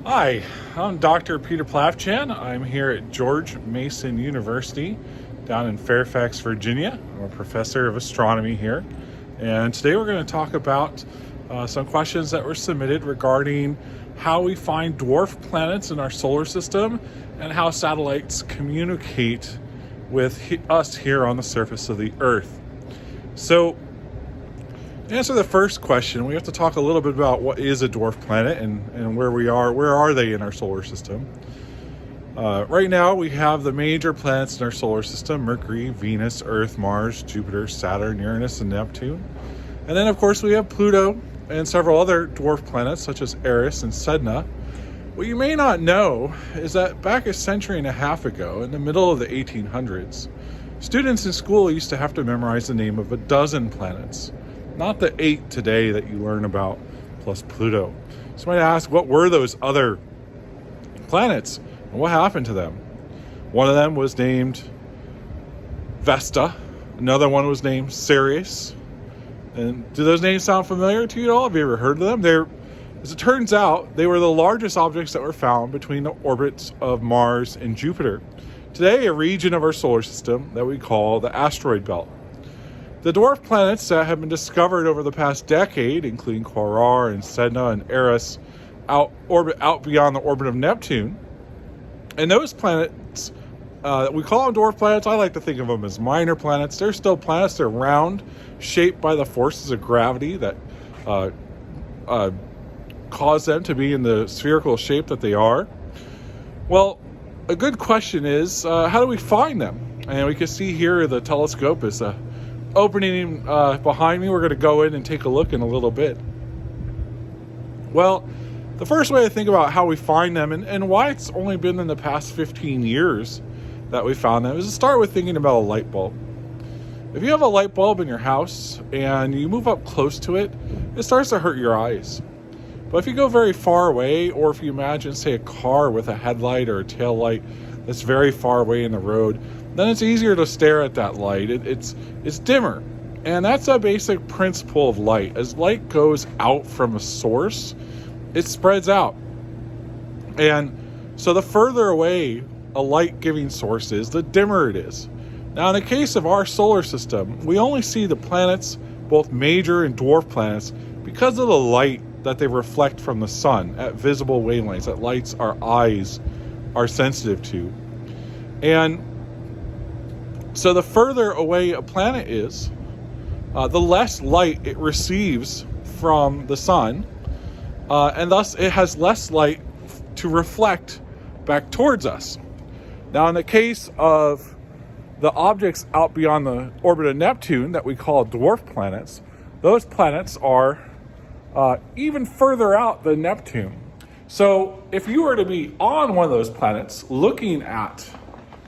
Hi, I'm Dr. Peter Plafchan. I'm here at George Mason University down in Fairfax, Virginia. I'm a professor of astronomy here. And today we're going to talk about some questions that were submitted regarding how we find dwarf planets in our solar system and how satellites communicate with us here on the surface of the Earth. So, to answer the first question, we have to talk a little bit about what is a dwarf planet and where we are. Where are they in our solar system? Right now, we have the major planets in our solar system: Mercury, Venus, Earth, Mars, Jupiter, Saturn, Uranus, and Neptune. And then, of course, we have Pluto and several other dwarf planets, such as Eris and Sedna. What you may not know is that back a century and a half ago, in the middle of the 1800s, students in school used to have to memorize the name of a dozen planets. Not the 8 today that you learn about, plus Pluto. So you might ask, what were those other planets and what happened to them? One of them was named Vesta. Another one was named Sirius. And do those names sound familiar to you at all? Have you ever heard of them? As it turns out, they were the largest objects that were found between the orbits of Mars and Jupiter. Today, a region of our solar system that we call the asteroid belt. The dwarf planets that have been discovered over the past decade, including Quaoar and Sedna and Eris, out beyond the orbit of Neptune. And those planets, we call them dwarf planets. I like to think of them as minor planets. They're still planets. They're round, shaped by the forces of gravity that cause them to be in the spherical shape that they are. Well, a good question is, how do we find them? And we can see here the telescope is opening behind me. We're going to go in and take a look in a little bit. Well, the first way to think about how we find them and why it's only been in the past 15 years that we found them is to start with thinking about a light bulb. If you have a light bulb in your house and you move up close to it, it starts to hurt your eyes. But if you go very far away, or if you imagine, say, a car with a headlight or a tail light that's very far away in the road, then it's easier to stare at that light. It's dimmer. And that's a basic principle of light. As light goes out from a source, it spreads out. And so the further away a light-giving source is, the dimmer it is. Now, in the case of our solar system, we only see the planets, both major and dwarf planets, because of the light that they reflect from the sun at visible wavelengths, that lights our eyes are sensitive to. And so the further away a planet is, the less light it receives from the sun, and thus it has less light to reflect back towards us. Now, in the case of the objects out beyond the orbit of Neptune that we call dwarf planets, those planets are even further out than Neptune. So if you were to be on one of those planets looking at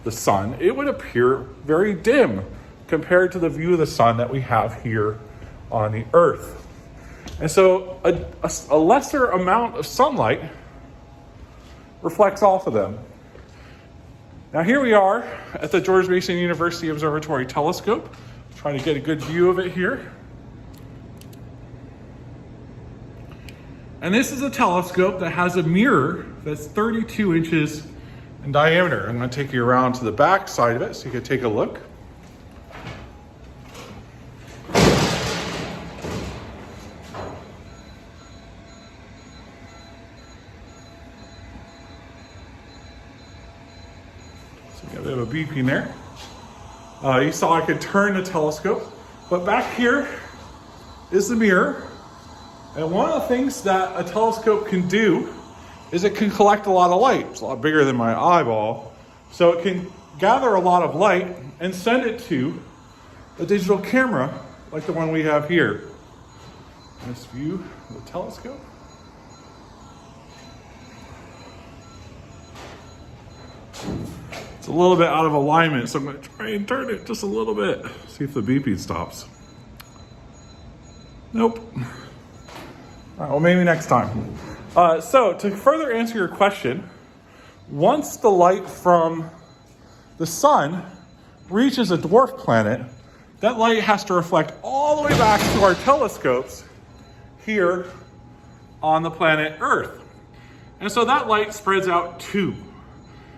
the sun, it would appear very dim compared to the view of the sun that we have here on the Earth. And so a lesser amount of sunlight reflects off of them. Now here we are at the George Mason University Observatory telescope, trying to get a good view of it here. And this is a telescope that has a mirror that's 32 inches in diameter. I'm going to take you around to the back side of it so you can take a look. So we got a bit of a beeping there. You saw I could turn the telescope, but back here is the mirror. And one of the things that a telescope can do is it can collect a lot of light. It's a lot bigger than my eyeball. So it can gather a lot of light and send it to a digital camera like the one we have here. Nice view of the telescope. It's a little bit out of alignment, so I'm going to try and turn it just a little bit. See if the beeping stops. Nope. All right, well, maybe next time. So to further answer your question, once the light from the sun reaches a dwarf planet, that light has to reflect all the way back to our telescopes here on the planet Earth. And so that light spreads out too.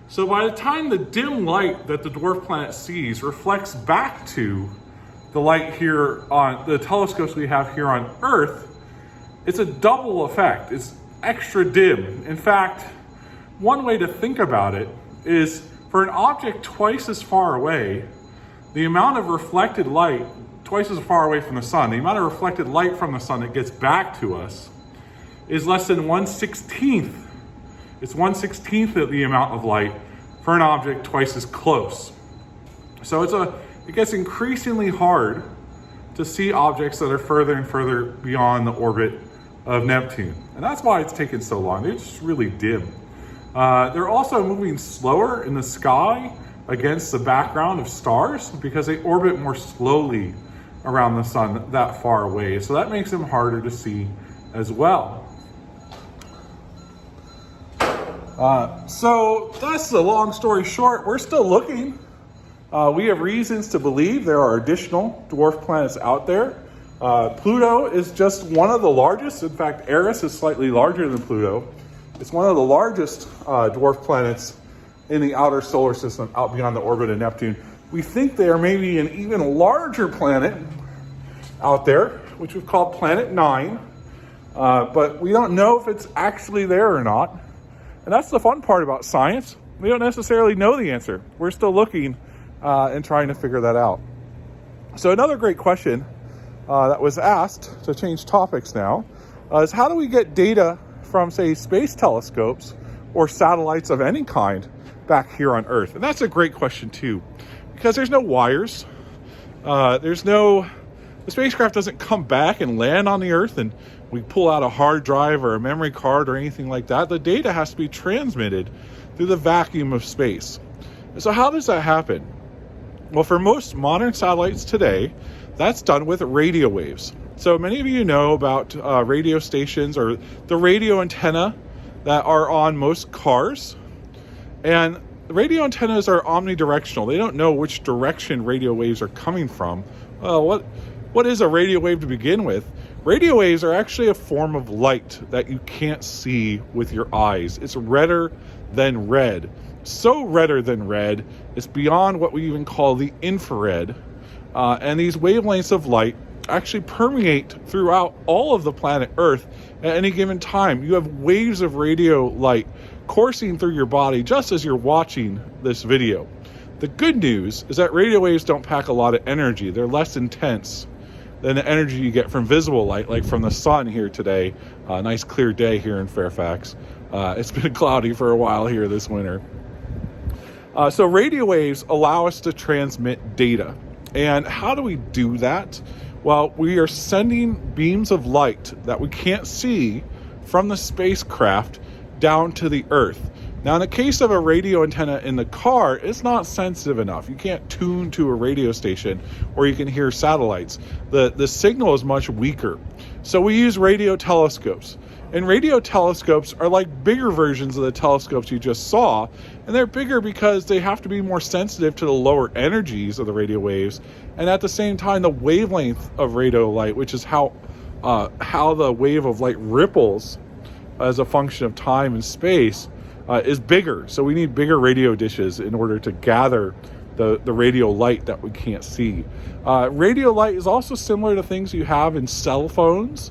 So by the time the dim light that the dwarf planet sees reflects back to the light here on the telescopes we have here on Earth, it's a double effect. It's extra dim. In fact, one way to think about it is for an object twice as far away, the amount of reflected light, twice as far away from the sun, the amount of reflected light from the sun that gets back to us is less than 1/16th. It's 1/16th of the amount of light for an object twice as close. So it gets increasingly hard to see objects that are further and further beyond the orbit of Neptune. And that's why it's taken so long. They're just really dim. They're also moving slower in the sky against the background of stars because they orbit more slowly around the sun that far away. So that makes them harder to see as well. So that's the long story short. We're still looking. We have reasons to believe there are additional dwarf planets out there. Pluto is just one of the largest. In fact, Eris is slightly larger than Pluto. It's one of the largest dwarf planets in the outer solar system out beyond the orbit of Neptune. We think there may be an even larger planet out there, which we've called Planet 9, but we don't know if it's actually there or not. And that's the fun part about science. We don't necessarily know the answer. We're still looking and trying to figure that out. So another great question that was asked, to change topics now, is how do we get data from, say, space telescopes or satellites of any kind back here on Earth? And that's a great question too, because there's no wires. The spacecraft doesn't come back and land on the Earth and we pull out a hard drive or a memory card or anything like that. The data has to be transmitted through the vacuum of space. And so how does that happen? Well, for most modern satellites today, that's done with radio waves. So many of you know about radio stations or the radio antenna that are on most cars. And radio antennas are omnidirectional. They don't know which direction radio waves are coming from. Well, what is a radio wave to begin with? Radio waves are actually a form of light that you can't see with your eyes. It's redder than red. So redder than red, it's beyond what we even call the infrared. And these wavelengths of light actually permeate throughout all of the planet Earth at any given time. You have waves of radio light coursing through your body just as you're watching this video. The good news is that radio waves don't pack a lot of energy. They're less intense than the energy you get from visible light, like from the sun here today. A nice clear day here in Fairfax. It's been cloudy for a while here this winter. So radio waves allow us to transmit data. And how do we do that? Well, we are sending beams of light that we can't see from the spacecraft down to the Earth. Now, in the case of a radio antenna in the car, it's not sensitive enough. You can't tune to a radio station or you can hear satellites. The signal is much weaker. So we use radio telescopes. And radio telescopes are like bigger versions of the telescopes you just saw. And they're bigger because they have to be more sensitive to the lower energies of the radio waves. And at the same time, the wavelength of radio light, which is how the wave of light ripples as a function of time and space, is bigger. So we need bigger radio dishes in order to gather the radio light that we can't see. Radio light is also similar to things you have in cell phones.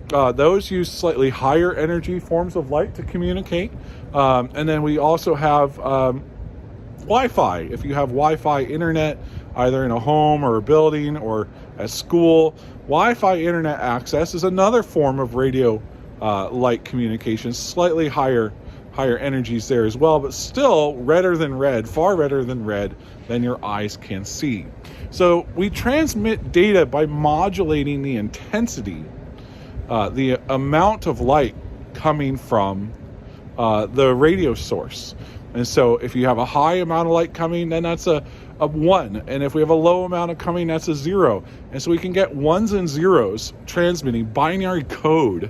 Those use slightly higher energy forms of light to communicate. And then we also have Wi-Fi. If you have Wi-Fi internet, either in a home or a building or at school, Wi-Fi internet access is another form of radio light communication, slightly higher energies there as well, but still redder than red, far redder than red than your eyes can see. So we transmit data by modulating the intensity, the amount of light coming from the radio source. And so if you have a high amount of light coming, then that's a 1. And if we have a low amount of coming, that's a 0. And so we can get ones and zeros transmitting binary code,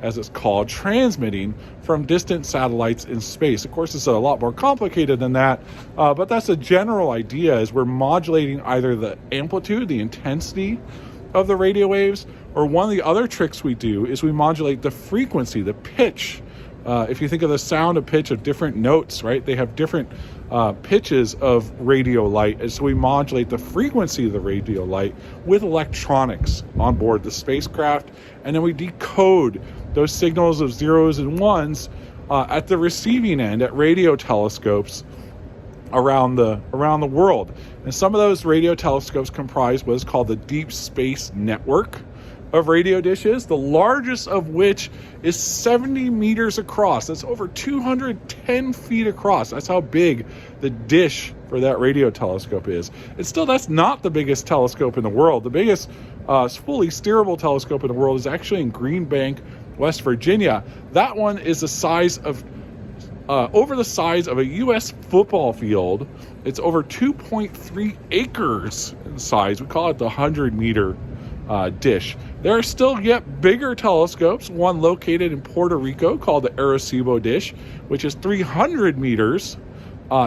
as it's called, transmitting from distant satellites in space. Of course, it's a lot more complicated than that, but that's a general idea, is we're modulating either the amplitude, the intensity of the radio waves, or one of the other tricks we do is we modulate the frequency, the pitch If you think of the sound and pitch of different notes, right, they have different pitches of radio light, and so we modulate the frequency of the radio light with electronics on board the spacecraft, and then we decode those signals of zeros and ones at the receiving end at radio telescopes around the world. And some of those radio telescopes comprise what is called the Deep Space Network of radio dishes, the largest of which is 70 meters across. That's over 210 feet across. That's how big the dish for that radio telescope is. And still, that's not the biggest telescope in the world. The biggest fully steerable telescope in the world is actually in Green Bank, West Virginia. That one is the size of over the size of a U.S. football field. It's over 2.3 acres in size. We call it the 100-meter dish. There are still yet bigger telescopes, one located in Puerto Rico called the Arecibo dish, which is 300 meters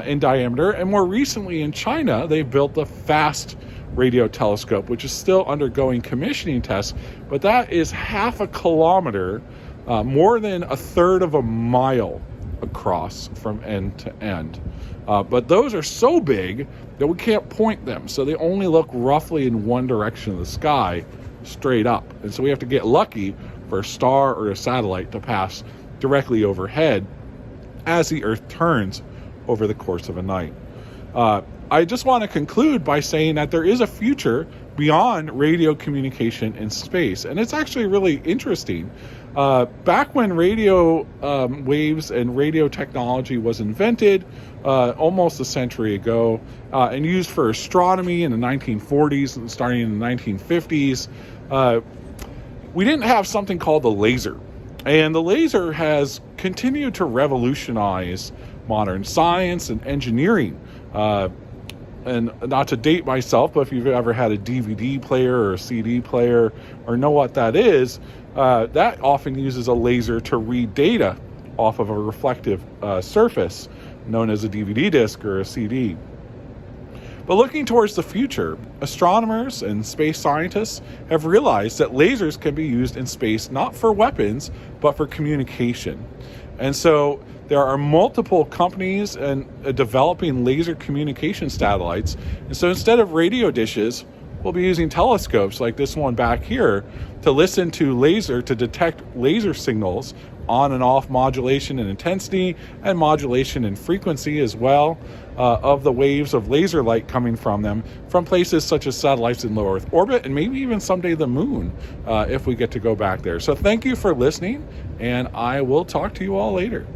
in diameter. And more recently in China, they built the FAST radio telescope, which is still undergoing commissioning tests, but that is half a kilometer, more than a third of a mile across from end to end. But those are so big that we can't point them, so they only look roughly in one direction of the sky, straight up. And so we have to get lucky for a star or a satellite to pass directly overhead as the Earth turns over the course of a night. I just want to conclude by saying that there is a future beyond radio communication in space, and it's actually really interesting. Back when radio waves and radio technology was invented almost a century ago and used for astronomy in the 1940s and starting in the 1950s, we didn't have something called the laser. And the laser has continued to revolutionize modern science and engineering. And not to date myself, but if you've ever had a DVD player or a CD player or know what that is, that often uses a laser to read data off of a reflective surface known as a DVD disc or a CD. But looking towards the future, astronomers and space scientists have realized that lasers can be used in space not for weapons, but for communication. And so there are multiple companies and developing laser communication satellites. And so instead of radio dishes, we'll be using telescopes like this one back here to listen to detect laser signals on and off modulation and intensity and modulation and frequency as well of the waves of laser light coming from them from places such as satellites in low Earth orbit and maybe even someday the moon if we get to go back there. So thank you for listening, and I will talk to you all later.